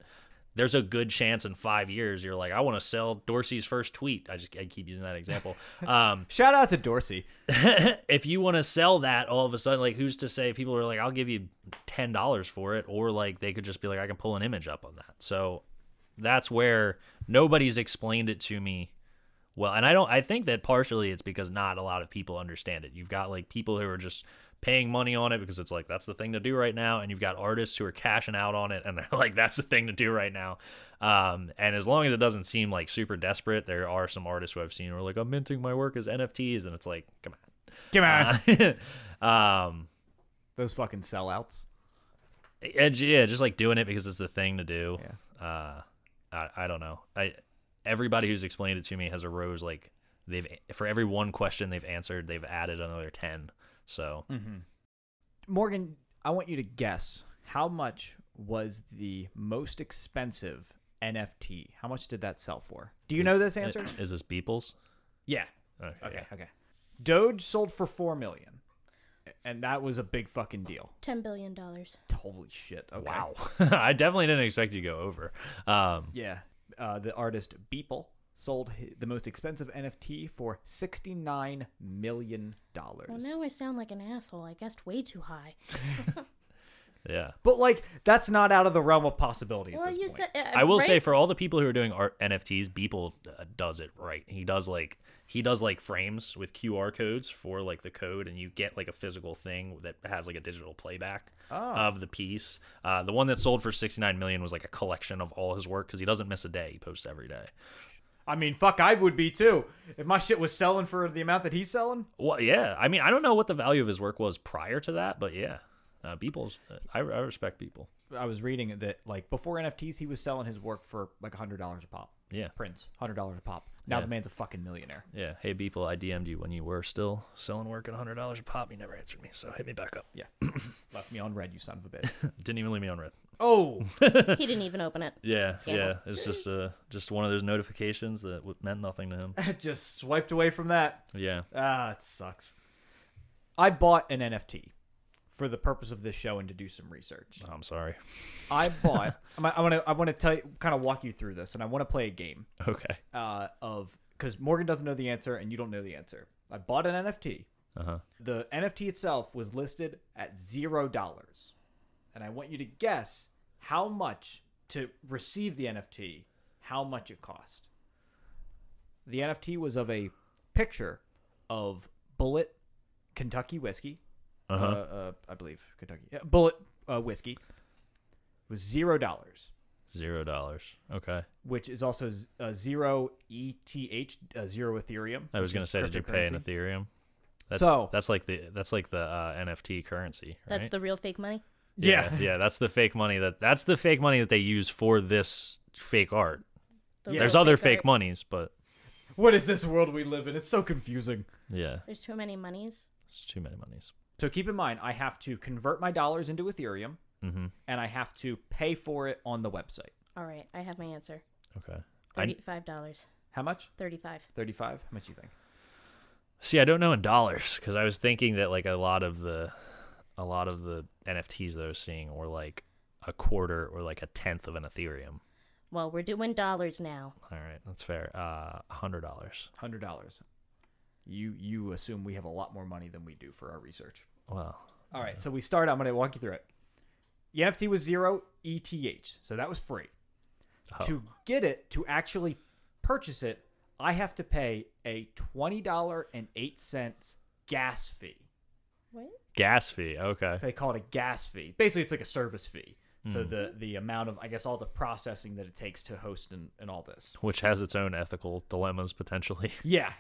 there's a good chance in 5 years you're like, I want to sell Dorsey's first tweet. I keep using that example. Shout out to Dorsey. If you want to sell that, all of a sudden, like, who's to say people are like, I'll give you $10 for it, or like they could just be like, I can pull an image up on that. So that's where nobody's explained it to me well, and I think that partially it's because not a lot of people understand it. You've got like people who are just paying money on it because it's like that's the thing to do right now, and you've got artists who are cashing out on it and they're like that's the thing to do right now. And as long as it doesn't seem like super desperate, there are some artists who I've seen who are like, I'm minting my work as NFTs, and it's like, come on. Those fucking sellouts. Yeah, just like doing it because it's the thing to do. Yeah. I don't know. Everybody who's explained it to me has arose like for every one question they've answered, they've added another 10. So, Morgan, I want you to guess how much was the most expensive NFT? How much did that sell for? Do you know this answer? Is this Beeples? Yeah. Okay. Doge sold for $4 million, and that was a big fucking deal. $10 billion. Holy shit! Okay. Wow. I definitely didn't expect you to go over. Yeah. The artist Beeple sold the most expensive NFT for $69 million. Well, now I sound like an asshole. I guessed way too high. Yeah. But, like, that's not out of the realm of possibility at this point. I will say for all the people who are doing art NFTs, Beeple does it right. He does frames with QR codes for like the code, and you get like a physical thing that has like a digital playback of the piece. The one that sold for $69 million was like a collection of all his work because he doesn't miss a day. He posts every day. I mean, fuck, I would be too. If my shit was selling for the amount that he's selling. Well, yeah. I mean, I don't know what the value of his work was prior to that, but yeah. Beeple's, I respect Beeple. I was reading that, like, before NFTs, he was selling his work for, like, $100 a pop. Yeah. Prints, $100 a pop. Now the man's a fucking millionaire. Yeah. Hey, Beeple, I DM'd you when you were still selling work at $100 a pop. You never answered me, so hit me back up. Yeah. Left me on red, you son of a bitch. Didn't even leave me on red. Oh! He didn't even open it. Yeah, yeah. It's just one of those notifications that meant nothing to him. Just swiped away from that. Yeah. It sucks. I bought an NFT for the purpose of this show and to do some research. Oh, I'm sorry. I bought. I want to tell you, kind of walk you through this, and I want to play a game. Okay. Because Morgan doesn't know the answer and you don't know the answer. I bought an NFT. The NFT itself was listed at $0, and I want you to guess how much to receive the NFT, how much it cost. The NFT was of a picture of Bullet Kentucky whiskey. I believe Kentucky. Yeah, Bullet whiskey. It was $0. $0. Okay. Which is also zero ETH, zero Ethereum. I was going to say, did you pay in Ethereum? That's like the NFT currency, right? That's the real fake money. Yeah, that's the fake money that they use for this fake art. There's other fake monies, but what is this world we live in? It's so confusing. Yeah. There's too many monies. It's too many monies. So keep in mind, I have to convert my dollars into Ethereum, and I have to pay for it on the website. All right, I have my answer. Okay. $35. How much? 35. 35. How much do you think? See, I don't know in dollars because I was thinking that like a lot of the NFTs that I was seeing were like a quarter or like a tenth of an Ethereum. Well, we're doing dollars now. All right, that's fair. $100. $100. You assume we have a lot more money than we do for our research. Well. All right, so we start. I'm going to walk you through it. The NFT was 0 ETH, so that was free. Oh. To get it, to actually purchase it, I have to pay a $20.08 gas fee. What? Gas fee, okay. So they call it a gas fee. Basically, it's like a service fee. So the amount of, I guess, all the processing that it takes to host and all this. Which has its own ethical dilemmas, potentially. Yeah.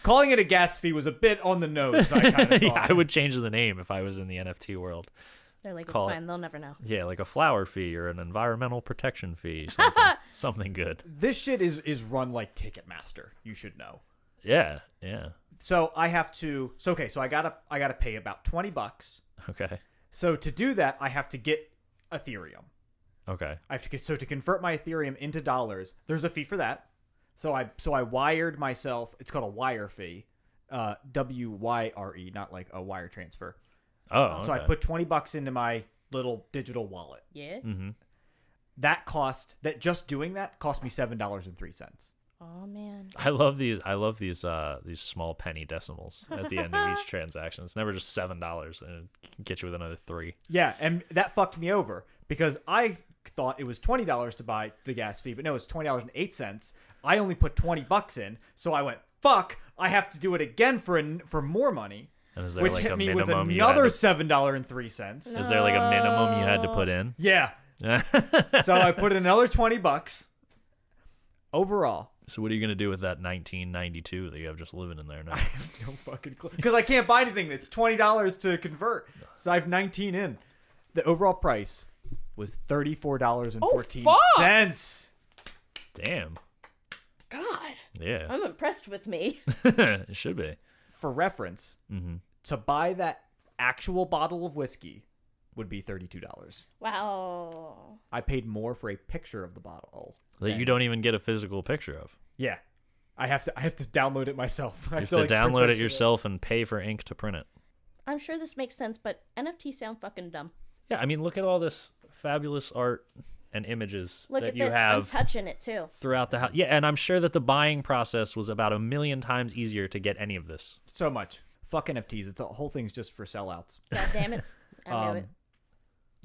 Calling it a gas fee was a bit on the nose, I kind of I would change the name if I was in the NFT world. They're like, it's fine. They'll never know. Yeah, like a flower fee or an environmental protection fee. Something good. This shit is run like Ticketmaster. You should know. Yeah. So I have to. So I gotta pay about $20. Okay. So to do that, I have to get Ethereum. Okay. To convert my Ethereum into dollars, there's a fee for that. So I wired myself. It's called a wire fee, WYRE, not like a wire transfer. Oh. Okay. So I put $20 into my little digital wallet. Yeah. Mm-hmm. That just doing that cost me $7.03. Oh man. I love these small penny decimals at the end of each transaction. It's never just $7 and it gets you with another 3. Yeah, and that fucked me over because I thought it was $20 to buy the gas fee, but no, it's $20.08. I only put $20 in, so I went, fuck, I have to do it again for more money. And is there which like hit a me with minimum another $7.03. Is there like a minimum you had to put in? Yeah. So I put in another $20 overall. So what are you gonna do with that 1992 that you have just living in there now? I have no fucking clue because I can't buy anything that's $20 to convert. So I have 19 in. The overall price was $34.14. Damn. God. Yeah. I'm impressed with me. It should be. For reference, to buy that actual bottle of whiskey would be $32. Wow. I paid more for a picture of the bottle that you don't even get a physical picture of. Yeah, I have to download it myself. You have to download it yourself and pay for ink to print it. I'm sure this makes sense, but NFTs sound fucking dumb. Yeah, I mean, look at all this fabulous art and images that you have. I'm touching it too. Throughout the house. Yeah, and I'm sure that the buying process was about 1,000,000 times easier to get any of this. So much. Fuck NFTs. It's a whole thing's just for sellouts. God damn it. I knew it.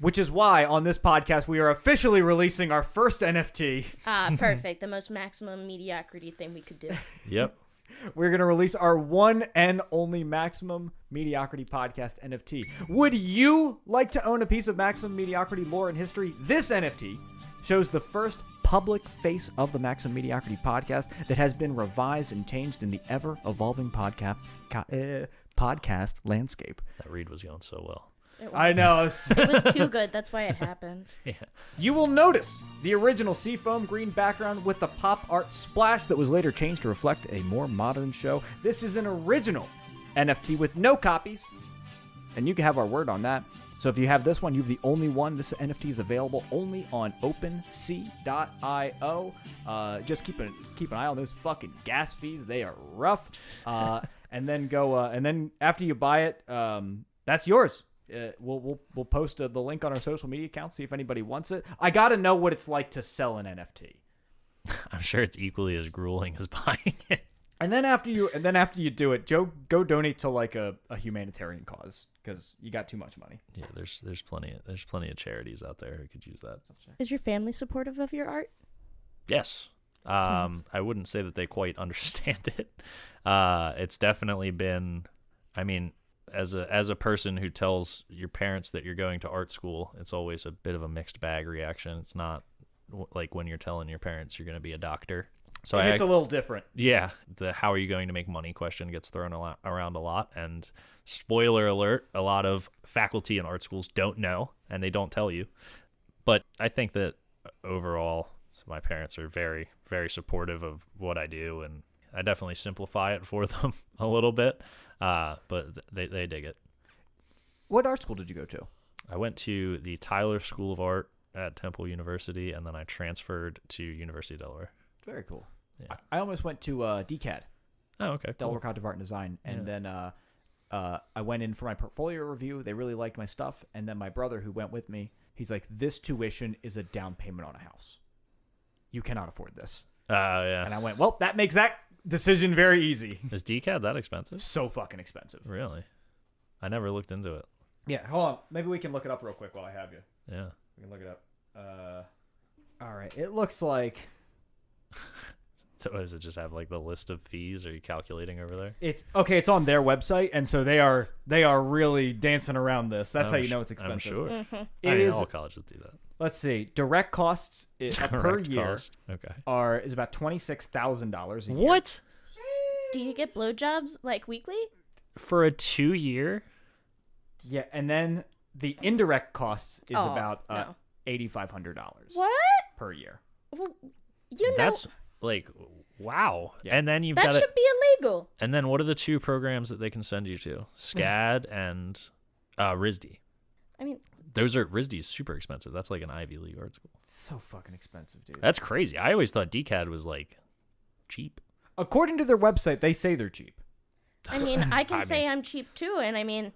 Which is why on this podcast we are officially releasing our first NFT. Ah, perfect. The most maximum mediocrity thing we could do. Yep. We're going to release our one and only Maximum Mediocrity Podcast NFT. Would you like to own a piece of Maximum Mediocrity lore and history? This NFT shows the first public face of the Maximum Mediocrity Podcast that has been revised and changed in the ever-evolving podcast landscape. That read was going so well. I know. It was too good. That's why it happened. Yeah. You will notice the original seafoam green background with the pop art splash that was later changed to reflect a more modern show. This is an original NFT with no copies, and you can have our word on that. So if you have this one, you have the only one. This NFT is available only on OpenSea.io. Just keep an eye on those fucking gas fees. They are rough. And then after you buy it, that's yours. We'll post the link on our social media accounts, see if anybody wants it. I got to know what it's like to sell an NFT. I'm sure it's equally as grueling as buying it. And then after you do it, Joe, go donate to like a humanitarian cause because you got too much money. Yeah, there's plenty of charities out there who could use that. Is your family supportive of your art? Yes. Nice. I wouldn't say that they quite understand it. It's definitely been, I mean, as a person who tells your parents that you're going to art school, it's always a bit of a mixed bag reaction. It's not like when you're telling your parents you're going to be a doctor. So It's a little different. Yeah, the how are you going to make money question gets thrown around a lot. And spoiler alert, a lot of faculty in art schools don't know, and they don't tell you. But I think that overall, my parents are very, very supportive of what I do, and I definitely simplify it for them a little bit. But they dig it. What art school did you go to? I went to the Tyler School of Art at Temple University, and then I transferred to University of Delaware. Very cool. Yeah. I almost went to DCAD, Oh, okay. Cool. Delaware College of Art and Design, and then I went in for my portfolio review. They really liked my stuff, and then my brother, who went with me, he's like, "This tuition is a down payment on a house. You cannot afford this." Yeah. And I went, "Well, that makes that decision very easy." Is DCAD that expensive? So fucking expensive. Really? I never looked into it. Yeah, hold on. Maybe we can look it up real quick while I have you. Yeah. We can look it up. All right. It looks like So does it just have like the list of fees? Are you calculating over there? it's okay. It's on their website, and so they are really dancing around this. That's how you know it's expensive. I'm sure. Mm-hmm. It I mean, is- all colleges do that. Let's see. Direct costs per Direct year cost. Okay. is about $26,000 a year. What? Do you get blowjobs like weekly? For a 2-year? Yeah, and then the indirect costs is Oh, about no. $8,500 What? per year. Well, you know That's like, wow. Yeah. And then you've that got should be illegal. And then what are the 2 programs that they can send you to? SCAD and RISD. I mean, RISD's super expensive. That's like an Ivy League art school. So fucking expensive, dude. That's crazy. I always thought DCAD was like cheap. According to their website, they say they're cheap. I mean, I can I say mean- I'm cheap too, and I mean,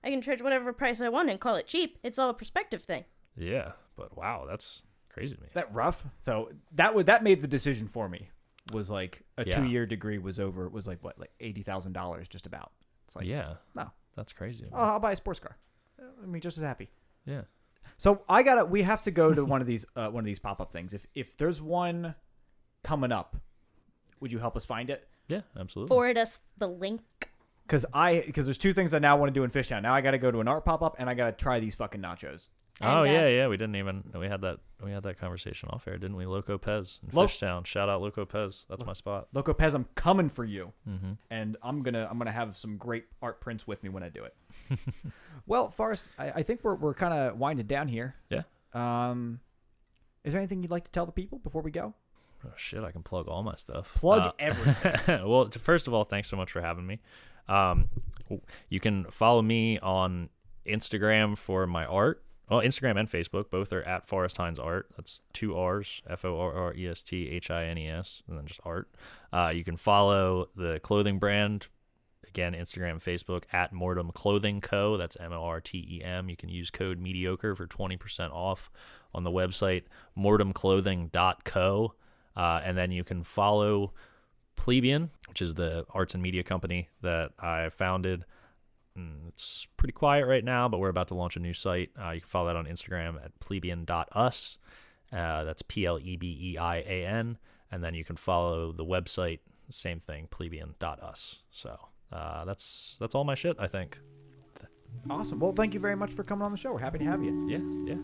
I can charge whatever price I want and call it cheap. It's all a perspective thing. Yeah, but wow, that's crazy to me. That rough. So that made the decision for me. Was like a Yeah. 2-year degree was like what, like $80,000 just about. It's like, Yeah, no, that's crazy. I'll buy a sports car. I mean, just as happy. Yeah. So we have to go to one of these pop-up things. If there's one coming up, would you help us find it? Yeah, absolutely. Forward us the link. Because there's 2 things I now want to do in Fishtown. Now I got to go to an art pop-up and I got to try these fucking nachos. Oh And, yeah, we had that conversation off air, didn't we? Loco Pez in Fishtown. Shout out Loco Pez. That's my spot. Loco Pez, I'm coming for you. Mm-hmm. And I'm gonna have some great art prints with me when I do it. Well, Forrest, I think we're kind of winding down here. Yeah. Is there anything you'd like to tell the people before we go? Oh shit, I can plug all my stuff. Plug everything. Well, first of all, thanks so much for having me. You can follow me on Instagram for my art. Well, Instagram and Facebook, both are at Forrest Hines Art. That's 2 R's, FORRESTHINES, and then just art. You can follow the clothing brand, again, Instagram, Facebook, at Mortem Clothing Co. That's MORTEM. You can use code MEDIOCRE for 20% off on the website, mortemclothing.co. And then you can follow Plebeian, which is the arts and media company that I founded. It's pretty quiet right now, but we're about to launch a new site. You can follow that on Instagram at plebeian.us. That's PLEBEIAN. And then you can follow the website, same thing, plebeian.us. So that's all my shit, I think. Awesome. Well, thank you very much for coming on the show. We're happy to have you. Yeah.